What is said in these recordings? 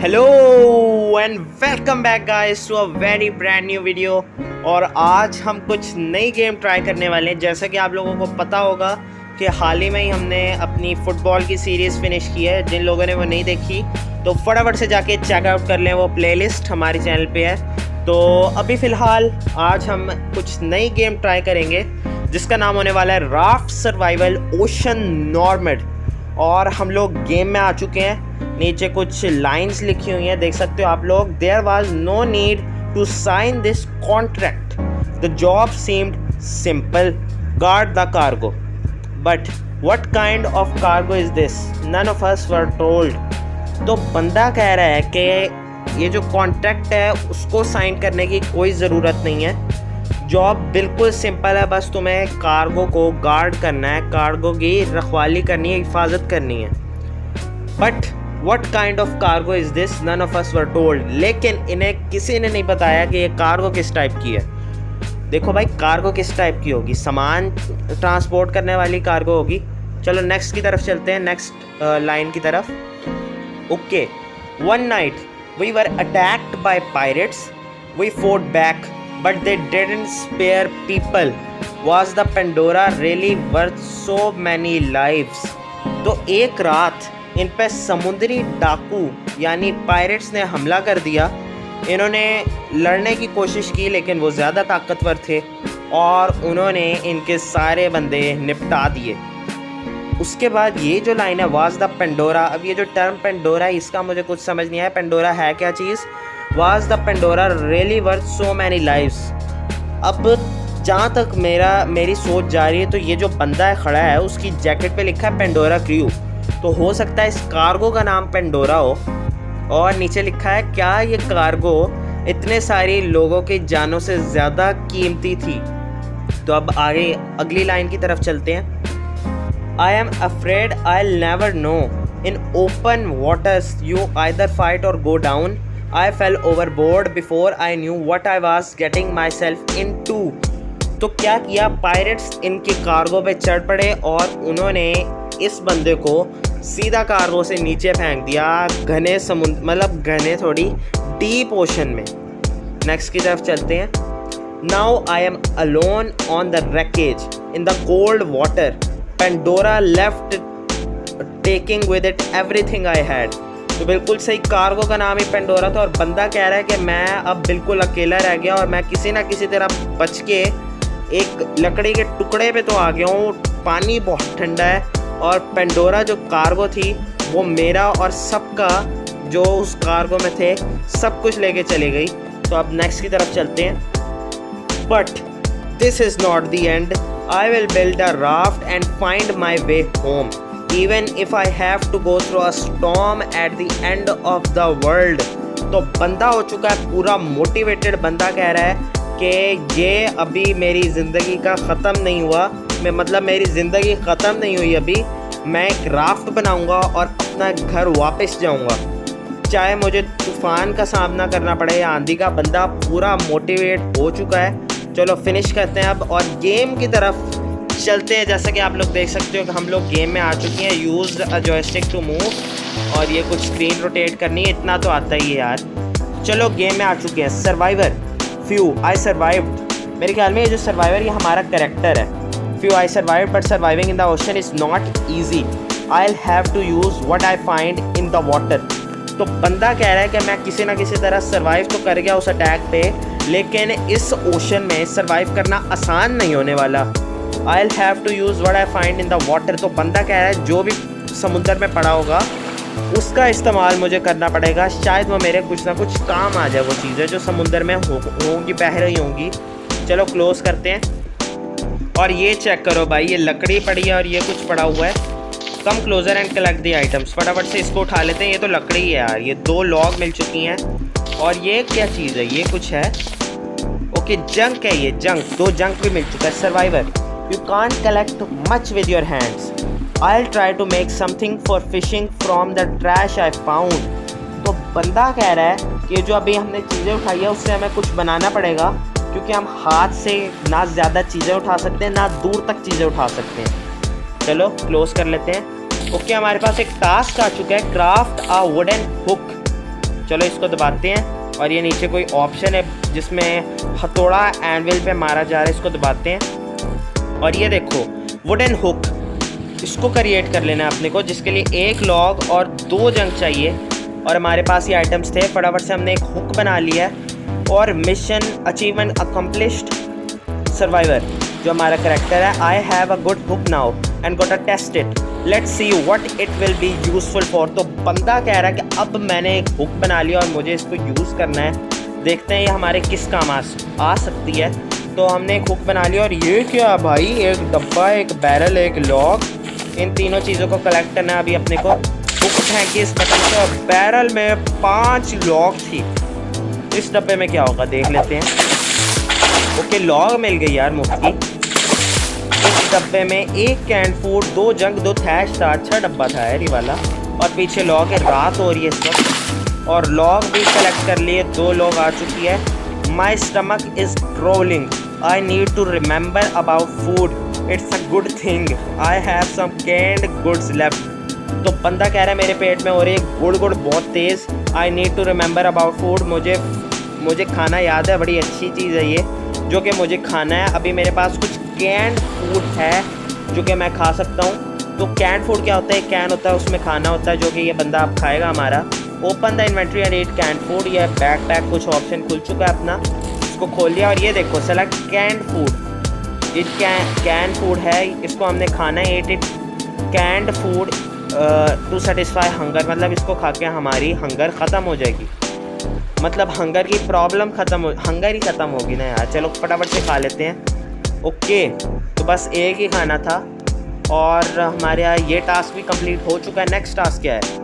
Hello and welcome back guys to a very brand new video. और आज हम कुछ नई गेम ट्राई करने वाले हैं। जैसा कि आप लोगों को पता होगा कि हाल ही में ही हमने अपनी फुटबॉल की सीरीज़ फिनिश की है। जिन लोगों ने वो नहीं देखी तो फटाफट से जाके चेकआउट कर लें, वो प्लेलिस्ट हमारे चैनल पे है। तो अभी फ़िलहाल आज हम कुछ नई गेम ट्राई करेंगे जिसका नाम होने वाला है राफ्ट सर्वाइवल ओशन नॉर्मड। और हम लोग गेम में आ चुके हैं। नीचे कुछ लाइंस लिखी हुई हैं, देख सकते हो आप लोग। There was no need to sign this contract, the job seemed simple, guard the cargo, but what kind of cargo is this, none of us were told. तो बंदा कह रहा है कि ये जो कॉन्ट्रैक्ट है उसको साइन करने की कोई ज़रूरत नहीं है। जॉब बिल्कुल सिंपल है, बस तुम्हें कार्गो को गार्ड करना है, कार्गो की रखवाली करनी है, हिफाजत करनी है। But what kind of cargo is this, none of us were told. लेकिन इन्हें किसी ने नहीं बताया कि ये कार्गो किस टाइप की है। देखो भाई, कार्गो किस टाइप की होगी, सामान ट्रांसपोर्ट करने वाली कार्गो होगी। चलो नेक्स्ट की तरफ चलते हैं, नेक्स्ट लाइन की तरफ। Okay, one night we were attacked by pirates, we fought back but they didn't spare people. Was the Pandora really worth so many lives? तो एक रात इन पे समुद्री डाकू यानी पायरेट्स ने हमला कर दिया। इन्होंने लड़ने की कोशिश की लेकिन वो ज़्यादा ताकतवर थे और उन्होंने इनके सारे बंदे निपटा दिए। उसके बाद ये जो लाइन है, वाज द पेंडोरा। अब ये जो टर्म पेंडोरा है इसका मुझे कुछ समझ नहीं आया। पेंडोरा है क्या चीज़? Was the Pandora really worth so many lives? अब जहाँ तक मेरी सोच जा रही है तो ये जो बंदा है खड़ा है उसकी जैकेट पे लिखा है पेंडोरा क्रू। तो हो सकता है इस कार्गो का नाम पेंडोरा हो। और नीचे लिखा है क्या ये कार्गो इतने सारे लोगों की जानों से ज़्यादा कीमती थी। तो अब आगे अगली लाइन की तरफ चलते हैं। I am afraid I'll never know. In open waters you either fight or go down. I fell overboard before I knew what I was getting myself into. तो क्या किया, पायरेट्स इनके कार्गो पे चढ़ पड़े और उन्होंने इस बंदे को सीधा कार्गो से नीचे फेंक दिया, घने समुद्र, मतलब घने थोड़ी डीप ओशन में। नेक्स्ट की तरफ चलते हैं। Now I am alone on the wreckage in the cold water. Pandora left taking with it everything I had. तो बिल्कुल सही, कार्गो का नाम ही पेंडोरा था और बंदा कह रहा है कि मैं अब बिल्कुल अकेला रह गया और मैं किसी ना किसी तरह बच के एक लकड़ी के टुकड़े पे तो आ गया हूँ। पानी बहुत ठंडा है और पेंडोरा जो कार्गो थी वो मेरा और सबका जो उस कार्गो में थे सब कुछ लेके चली गई। तो अब नेक्स्ट की तरफ चलते हैं। But this is not the end, I will build a raft and find my way home even if I have to go through a storm at the end of the world। तो बंदा हो चुका है पूरा motivated. बंदा कह रहा है कि ये अभी मेरी ज़िंदगी का ख़त्म नहीं हुआ, मतलब मेरी ज़िंदगी ख़त्म नहीं हुई अभी। मैं एक राफ्ट बनाऊंगा और अपना घर वापस जाऊंगा, चाहे मुझे तूफ़ान का सामना करना पड़े या आंधी का। बंदा पूरा मोटिवेट हो चुका है। चलो फिनिश करते हैं अब और गेम की तरफ चलते हैं। जैसा कि आप लोग देख सकते हो कि हम लोग गेम में आ चुके हैं। Use a joystick to move, और ये कुछ स्क्रीन रोटेट करनी है, इतना तो आता ही है यार। चलो गेम में आ चुके हैं। Survivor, few I survived. मेरे ख्याल में ये जो सर्वाइवर ये हमारा कैरेक्टर है। Phew I survived but surviving in the ocean is not easy, I will have to use what I find in the water. तो बंदा कह रहा है कि मैं किसी ना किसी तरह सर्वाइव तो कर गया उस अटैक पे, लेकिन इस ओशन में सर्वाइव करना आसान नहीं होने वाला। I'll have to use what I find in the water। तो बंदा कह रहा है जो भी समुद्र में पड़ा होगा उसका इस्तेमाल मुझे करना पड़ेगा, शायद वो मेरे कुछ ना कुछ काम आ जाए वो चीज़ें जो समुद्र में होंगी, बह रही होंगी। चलो क्लोज करते हैं। और ये चेक करो भाई, ये लकड़ी पड़ी है और ये कुछ पड़ा हुआ है। Come closer and collect the items. फटाफट से इसको उठा लेते हैं। ये तो लकड़ी है यार, ये 2 लॉग मिल चुकी हैं। और ये क्या चीज़ है, ये कुछ है। ओके, जंक है ये, जंक। 2 जंक भी मिल चुका है। Survivor, you can't collect much with your hands. I'll try to make something for fishing from the trash I found। तो बंदा कह रहा है कि जो अभी हमने चीज़ें उठाई है उससे हमें कुछ बनाना पड़ेगा, क्योंकि हम हाथ से ना ज़्यादा चीज़ें उठा सकते हैं ना दूर तक चीज़ें उठा सकते हैं। चलो क्लोज कर लेते हैं। ओके, हमारे पास एक टास्क आ चुका है, क्राफ्ट अ वुडन हुक। चलो इसको दबाते हैं और ये नीचे कोई ऑप्शन है जिसमें हथौड़ा एनविल पे मारा जा रहा है, इसको दबाते हैं और ये देखो वुडन हुक, इसको क्रिएट कर लेना है अपने को, जिसके लिए 1 लॉग और 2 जंग चाहिए। और हमारे पास ये आइटम्स थे, फटाफट से हमने एक हुक बना लिया है और मिशन अचीवमेंट अकम्प्लिश्ड सर्वाइवर जो हमारा करेक्टर है। I have a good hook now and got a test it, let's see what it will be useful for. तो बंदा कह रहा है कि अब मैंने एक हुक बना लिया और मुझे इसको यूज़ करना है, देखते हैं ये हमारे किस काम आ सकती है। तो हमने एक हुक बना लिया और ये क्या भाई, एक डब्बा, एक बैरल, एक लॉग, इन तीनों चीज़ों को कलेक्ट करना है अभी अपने को। हुक फेंकी इस बटन से और बैरल में 5 लॉग थी। इस डब्बे में क्या होगा देख लेते हैं। ओके लॉग मिल गई यार मुफ्त की। इस डब्बे में 1 कैन फूड, 2 जंग, 2 थैश था, अच्छा डब्बा था यार ये वाला। और पीछे लॉग है, रात हो रही है इस वक्त और लॉग भी कलेक्ट कर लिए, 2 लॉग आ चुकी है। My stomach is growling, I need to remember about food, it's a good thing, I have some canned goods left. तो बंदा कह रहा है मेरे पेट में हो रही है गुड़ गुड़ बहुत तेज़, I need to remember about food, मुझे खाना याद है, बड़ी अच्छी चीज़ है ये जो कि मुझे खाना है। अभी मेरे पास कुछ कैंड फूड है जो कि मैं खा सकता हूँ। तो कैंड फूड क्या होता है, कैन होता है उसमें खाना होता है जो कि ये बंदा अब खाएगा हमारा। Open the inventory and eat canned food, ये बैक पैक कुछ ऑप्शन खुल चुका है अपना, इसको खोल लिया और ये देखो सेलेक्ट कैंड फूड, ये कैन फूड है, इसको हमने खाना है। Eat it canned food to satisfy hunger, मतलब इसको खा के हमारी हंगर ख़त्म हो जाएगी, मतलब हंगर की प्रॉब्लम हंगर ही ख़त्म होगी ना यार। चलो फटाफट से खा लेते हैं। ओके तो बस एक ही खाना था और हमारे यहाँ ये टास्क भी कंप्लीट हो चुका है। नेक्स्ट टास्क क्या है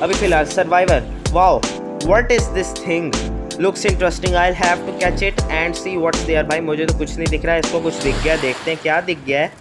अभी फ़िलहाल, survivor. Wow what is this thing, looks interesting, I have to catch it and see what's there. भाई मुझे तो कुछ नहीं दिख रहा है, इसको कुछ दिख गया, देखते हैं क्या दिख गया है।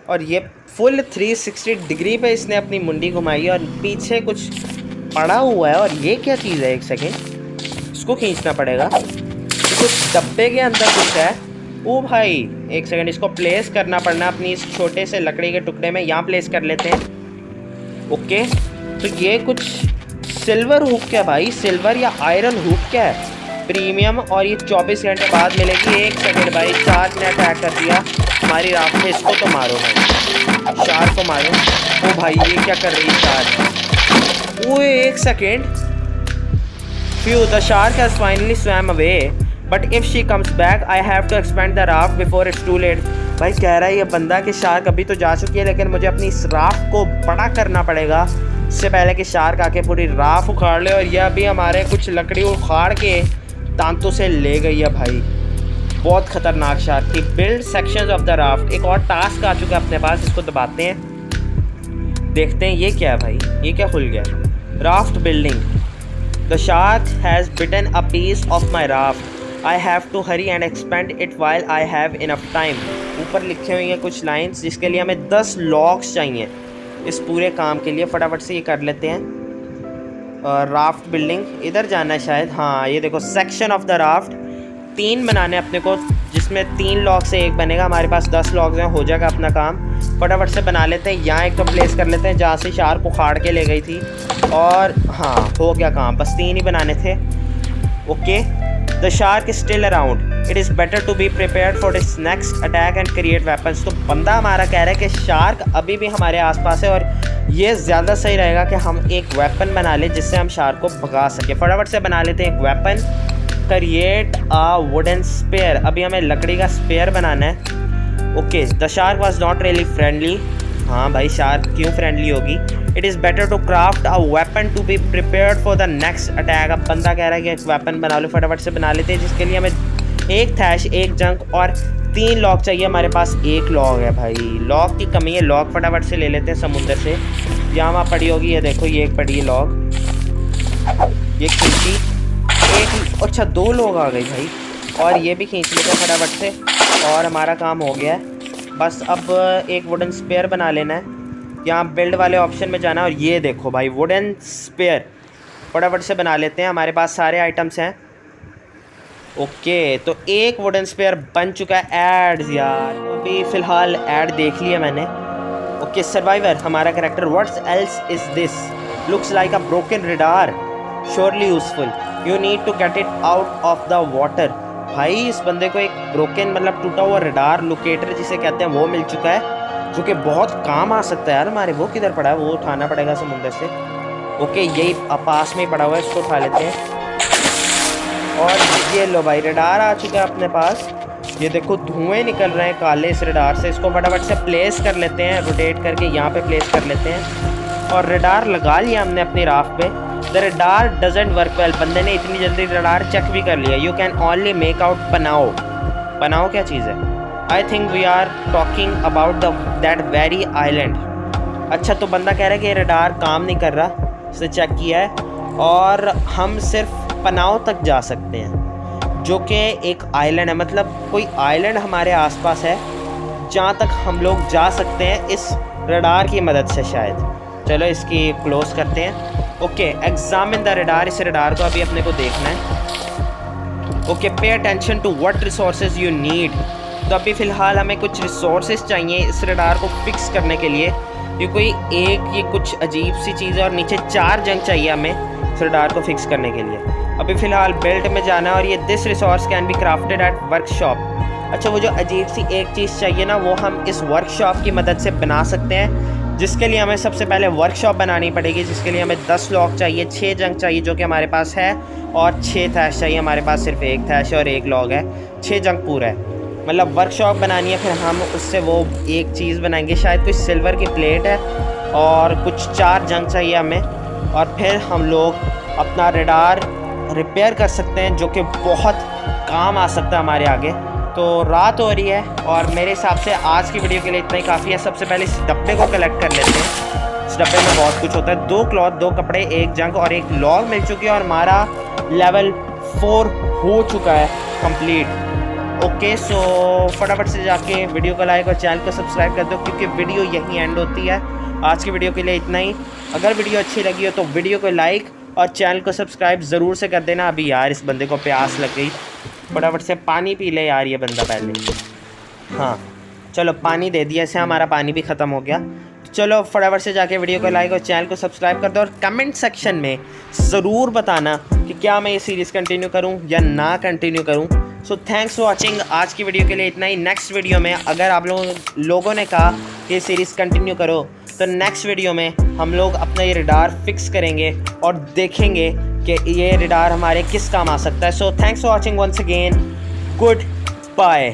और ये फुल 360 डिग्री पे इसने अपनी मुंडी घुमाई और पीछे कुछ पड़ा हुआ है। और ये क्या चीज़ है, एक सेकेंड इसको खींचना पड़ेगा, कुछ डब्बे के अंदर कुछ है। ओ भाई एक सेकेंड, इसको प्लेस करना पड़ना अपनी इस छोटे से लकड़ी के टुकड़े में, यहाँ प्लेस कर लेते हैं। ओके तो ये कुछ सिल्वर हुक क्या भाई, सिल्वर या आयरन हुक क्या है, प्रीमियम, और ये 24 घंटे बाद मिलेगी। एक सेकेंड भाई, शार्क ने अटैक कर दिया हमारी राफ्ट में, इसको तो मारो भाई, शार्क को मारो। ओ भाई ये क्या कर रही है शार्क, ओए एक second, phew the shark has finally swam away but if she comes back I have to expand the raft before it's too late. भाई कह रहा है ये बंदा कि शार्क अभी तो जा चुकी है लेकिन मुझे अपनी इस राफ्ट को बड़ा करना पड़ेगा इससे पहले कि शार्क आके पूरी राफ्ट उखाड़ ले। और यह अभी हमारे कुछ लकड़ी उखाड़ के दांतों से ले गई है भाई, बहुत खतरनाक शार्क थी। Build sections of the raft, एक और टास्क आ चुका है अपने पास, इसको दबाते हैं, देखते हैं ये क्या है भाई, ये क्या खुल गया। Raft building, the shark has bitten a piece of my raft, I have to hurry and expand it while I have enough time. ऊपर लिखे हुए हैं कुछ लाइन्स जिसके लिए हमें 10 लॉग्स चाहिए इस पूरे काम के लिए। फटाफट से ये कर लेते हैं। राफ्ट बिल्डिंग, इधर जाना है शायद, हाँ ये देखो सेक्शन ऑफ द राफ्ट, 3 बनाने अपने को जिसमें 3 लॉग से एक बनेगा। हमारे पास 10 लॉग्स हैं, हो जाएगा अपना काम। फटाफट से बना लेते हैं। यहाँ एक तो प्लेस कर लेते हैं जहाँ से शार्क उखाड़ के ले गई थी, और हाँ हो गया काम, बस 3 ही बनाने थे। Okay the shark is still around, it is better to be prepared for its next attack and create weapons. तो बंदा हमारा कह रहा है कि शार्क अभी भी हमारे आसपास है और ये ज़्यादा सही रहेगा कि हम एक वेपन बना लें जिससे हम शार्क को भगा सकें। फटाफट से बना लेते हैं एक weapon, create a wooden spear, अभी हमें लकड़ी का स्पेयर बनाना है। Okay the shark was not really friendly, हाँ भाई शार्क क्यों फ्रेंडली होगी। It is better to craft a weapon to be prepared for the next attack. अब बंदा कह रहा है कि एक वेपन बना लो, फटाफट से बना लेते हैं जिसके लिए हमें 1 थैश, 1 जंक और 3 लॉक चाहिए। हमारे पास 1 लॉग है भाई, लॉग की कमी है, लॉग फटाफट से ले लेते हैं समुद्र से, यहाँ वहाँ पड़ी होगी, ये देखो ये एक पड़ी है लॉग, ये खींची एक, अच्छा 2 लोग आ गए भाई, और ये भी खींच लेते हैं फटाफट से और हमारा काम हो गया है। बस अब एक वुडन स्पेयर बना लेना है, यहाँ बिल्ड वाले ऑप्शन में जाना है और ये देखो भाई वुडन स्पेयर फटाफट से बना लेते हैं, हमारे पास सारे आइटम्स हैं। ओके तो एक वुडन स्पेयर बन चुका है। एड्स यार अभी फ़िलहाल ऐड देख लिया मैंने। ओके सर्वाइवर हमारा character, what's else is this, looks like a broken radar, surely useful, you need to get it out of the water. भाई इस बंदे को एक ब्रोकन मतलब टूटा हुआ रडार लोकेटर जिसे कहते हैं वो मिल चुका है, जो कि बहुत काम आ सकता है यार हमारे। वो किधर पड़ा है, वो उठाना पड़ेगा समुंदर से। ओके यही पास में ही पड़ा हुआ है, इसको उठा लेते हैं। और ये लो भाई रडार आ चुका है अपने पास। ये देखो धुएं निकल रहे हैं काले इस रडार से। इसको फटाफट से प्लेस कर लेते हैं, रोटेट करके यहाँ पे प्लेस कर लेते हैं। और रडार लगा लिया हमने अपनी राफ्ट पे। The radar doesn't work well, बंदे ने इतनी जल्दी रडार चेक भी कर लिया। You can only make out पनाओ। पनाओ क्या चीज़ है? I think we are talking about that very island. अच्छा तो बंदा कह रहा है कि रडार काम नहीं कर रहा, इसे चेक किया है और हम सिर्फ पनाओ तक जा सकते हैं, जो कि एक आइलैंड है। मतलब कोई आइलैंड हमारे आसपास है जहाँ तक हम लोग जा सकते हैं इस रडार की मदद से शायद। चलो इसकी क्लोज करते हैं। ओके एग्जामिन द रडार, इस रडार को अभी अपने को देखना है। Okay pay attention to what resources you need. तो अभी फ़िलहाल हमें कुछ रिसोर्सेज चाहिए इस रडार को फिक्स करने के लिए। ये कुछ अजीब सी चीज़ है और नीचे 4 जंग चाहिए हमें इस रडार को फिक्स करने के लिए। अभी फ़िलहाल बेल्ट में जाना है और ये this resource can be crafted at workshop. अच्छा वो जो अजीब सी एक चीज़ चाहिए ना, वो हम इस वर्कशॉप की मदद से बना सकते हैं, जिसके लिए हमें सबसे पहले वर्कशॉप बनानी पड़ेगी, जिसके लिए हमें 10 लॉग चाहिए, 6 जंग चाहिए जो कि हमारे पास है, और 6 थैश चाहिए। हमारे पास सिर्फ 1 थैश और 1 लॉग है, 6 जंग पूरा है। मतलब वर्कशॉप बनानी है, फिर हम उससे वो एक चीज़ बनाएंगे, शायद कुछ सिल्वर की प्लेट है, और कुछ 4 जंग चाहिए हमें, और फिर हम लोग अपना रडार रिपेयर कर सकते हैं, जो कि बहुत काम आ सकता है हमारे आगे। तो रात हो रही है और मेरे हिसाब से आज की वीडियो के लिए इतना ही काफ़ी है। सबसे पहले इस डब्बे को कलेक्ट कर लेते हैं। इस डब्बे में बहुत कुछ होता है। 2 क्लॉथ, 2 कपड़े, 1 जंग और 1 लॉग मिल चुकी है, और हमारा लेवल 4 हो चुका है कंप्लीट। ओके सो फटाफट से जाके वीडियो को लाइक और चैनल को सब्सक्राइब कर दो, क्योंकि वीडियो यहीं एंड होती है। आज की वीडियो के लिए इतना ही। अगर वीडियो अच्छी लगी हो तो वीडियो को लाइक और चैनल को सब्सक्राइब ज़रूर से कर देना। अभी यार इस बंदे को प्यास लग गई, फटाफट से पानी पी ले यार ये बंदा पहले। हाँ चलो पानी दे दिया इसे, हमारा पानी भी ख़त्म हो गया। चलो फटाफट से जाके वीडियो को लाइक और चैनल को सब्सक्राइब कर दो, और कमेंट सेक्शन में ज़रूर बताना कि क्या मैं ये सीरीज़ कंटिन्यू करूँ या ना कंटिन्यू करूँ। सो थैंक्स फॉर वॉचिंग। आज की वीडियो के लिए इतना ही। नेक्स्ट वीडियो में अगर आप लोगों ने कहा कि ये सीरीज़ कंटिन्यू करो, तो नेक्स्ट वीडियो में हम लोग अपना ये रडार फिक्स करेंगे और देखेंगे कि ये रडार हमारे किस काम आ सकता है। So thanks for watching once again, good bye.